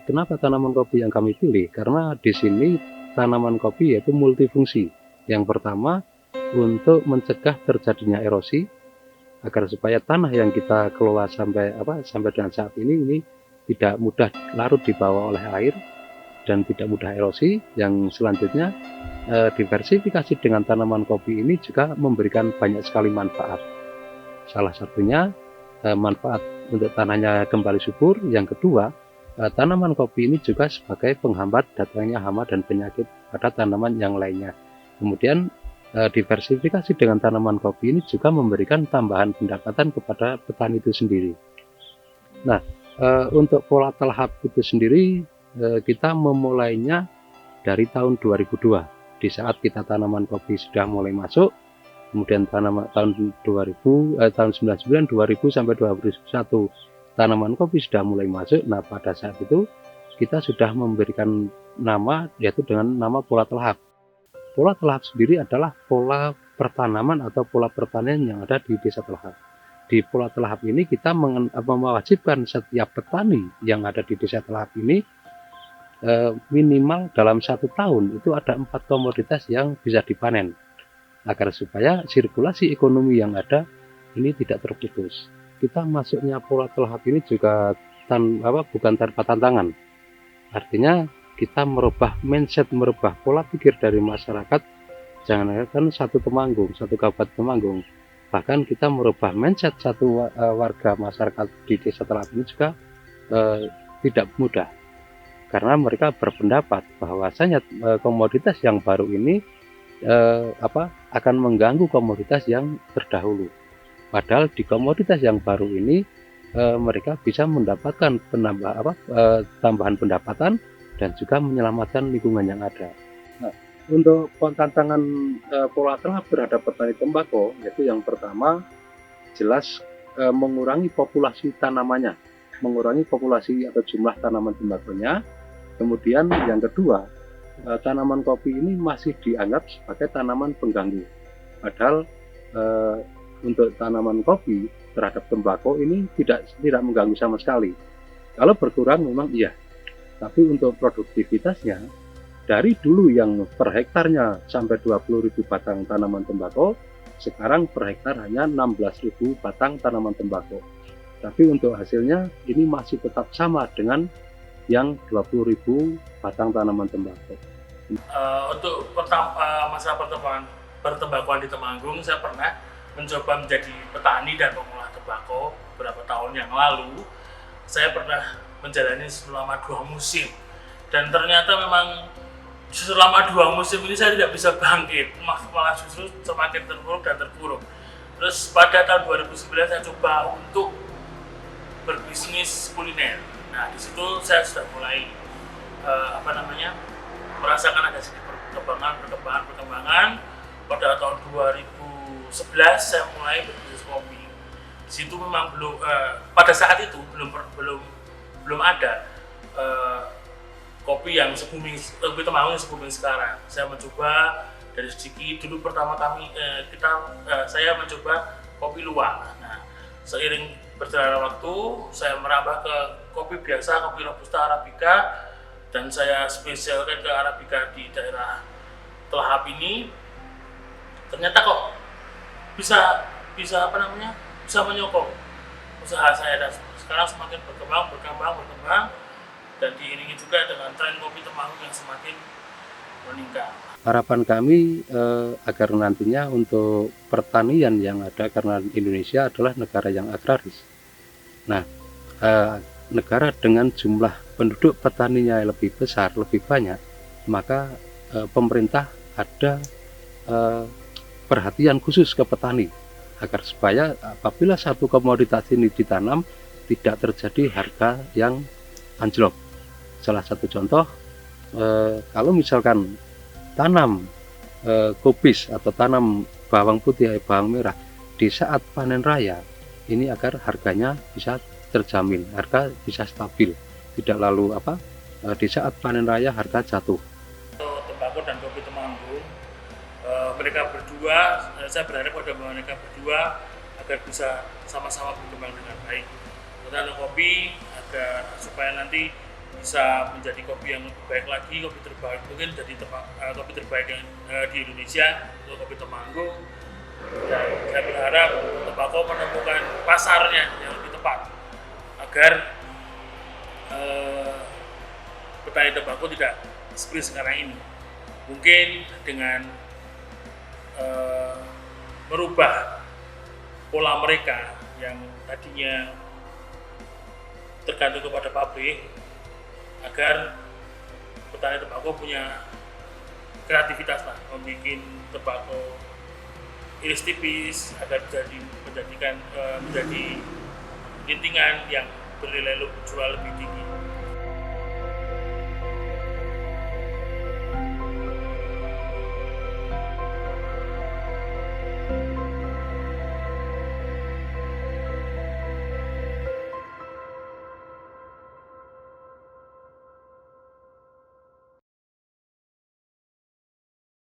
Kenapa tanaman kopi yang kami pilih? Karena di sini tanaman kopi yaitu multifungsi. Yang pertama, untuk mencegah terjadinya erosi agar supaya tanah yang kita kelola sampai dengan saat ini tidak mudah larut di bawah oleh air dan tidak mudah erosi. Yang selanjutnya, diversifikasi dengan tanaman kopi ini juga memberikan banyak sekali manfaat. Salah satunya manfaat untuk tanahnya kembali subur. Yang kedua, tanaman kopi ini juga sebagai penghambat datangnya hama dan penyakit pada tanaman yang lainnya. Kemudian diversifikasi dengan tanaman kopi ini juga memberikan tambahan pendapatan kepada petani itu sendiri. Nah, untuk pola telahap itu sendiri kita memulainya dari tahun 2002. Di saat kita tanaman kopi sudah mulai masuk, kemudian tahun 99, 2000 sampai 2001 tanaman kopi sudah mulai masuk. Nah, pada saat itu kita sudah memberikan nama yaitu dengan nama pola telahap. Pola telahap sendiri adalah pola pertanaman atau pola pertanian yang ada di desa telahap. Di pola telahap ini kita mewajibkan setiap petani yang ada di desa telahap ini minimal dalam 1 tahun itu ada 4 komoditas yang bisa dipanen, agar supaya sirkulasi ekonomi yang ada ini tidak terputus. Kita masuknya pola telahap ini juga bukan tanpa tantangan. Artinya kita merubah mindset, merubah pola pikir dari masyarakat. Jangankan satu Temanggung, satu kabupaten Temanggung, bahkan kita merubah mindset satu warga masyarakat di desa telahap ini juga tidak mudah, karena mereka berpendapat bahwasanya komoditas yang baru ini akan mengganggu komoditas yang terdahulu. Padahal di komoditas yang baru ini mereka bisa mendapatkan tambahan pendapatan dan juga menyelamatkan lingkungan yang ada. Nah, untuk tantangan pola telahap terhadap petani tembakau, yaitu yang pertama jelas mengurangi populasi tanamannya, mengurangi populasi atau jumlah tanaman tembakonya. Kemudian yang kedua, tanaman kopi ini masih dianggap sebagai tanaman pengganggu. Padahal untuk tanaman kopi terhadap tembakau ini tidak mengganggu sama sekali. Kalau berkurang memang iya, tapi untuk produktivitasnya dari dulu yang per hektarnya sampai 20.000 batang tanaman tembakau, sekarang per hektar hanya 16.000 batang tanaman tembakau. Tapi untuk hasilnya ini masih tetap sama dengan yang 20.000 batang tanaman tembakau. Untuk masa pertembakuan di Temanggung, saya pernah mencoba menjadi petani dan pengolah tembakau beberapa tahun yang lalu. Saya pernah menjalani selama 2 musim, dan ternyata memang selama 2 musim ini saya tidak bisa bangkit, malah justru semakin terpuruk dan terpuruk. Terus pada tahun 2009 saya coba untuk berbisnis kuliner. Nah, di situ saya sudah mulai merasakan ada sedikit perkembangan. Pada tahun 2011 saya mulai berbisnis kopi. Di situ memang pada saat itu belum ada kopi yang kopi Temanggung yang se-booming sekarang. Saya mencoba dari sedikit dulu. Pertama saya mencoba kopi luwak. Nah, seiring berjalannya waktu saya merambah ke kopi biasa, kopi robusta arabica, dan saya spesialkan ke arabica di daerah telahap ini. Ternyata kok bisa menyokong usaha saya, dan sekarang semakin berkembang, dan diiringi juga dengan tren kopi Temanggung yang semakin meningkat. Harapan kami agar nantinya untuk pertanian yang ada, karena Indonesia adalah negara yang agraris. Nah, negara dengan jumlah penduduk petaninya lebih besar, lebih banyak, maka pemerintah ada perhatian khusus ke petani, agar supaya apabila satu komoditas ini ditanam tidak terjadi harga yang anjlok. Salah satu contoh, kalau misalkan tanam kubis atau tanam bawang putih, bawang merah di saat panen raya, ini agar harganya bisa terjamin, harga bisa stabil, tidak lalu di saat panen raya harga jatuh. Tembakau dan kopi Temanggung, mereka berdua, saya berharap pada mereka berdua agar bisa sama-sama berkembang dengan baik. Tentang kopi, agar supaya nanti bisa menjadi kopi yang lebih baik lagi, kopi terbaik mungkin jadi kopi terbaik yang di Indonesia untuk kopi Temanggung. Dan saya berharap tembakau menemukan pasarnya yang lebih tepat agar petani tembakau tidak seperti sekarang ini. Mungkin dengan merubah pola mereka yang tadinya tergantung kepada pabrik, agar petani tembakau punya kreativitas lah, membuat tembakau iris tipis agar menjadi lintingan yang bernilai jual lebih tinggi.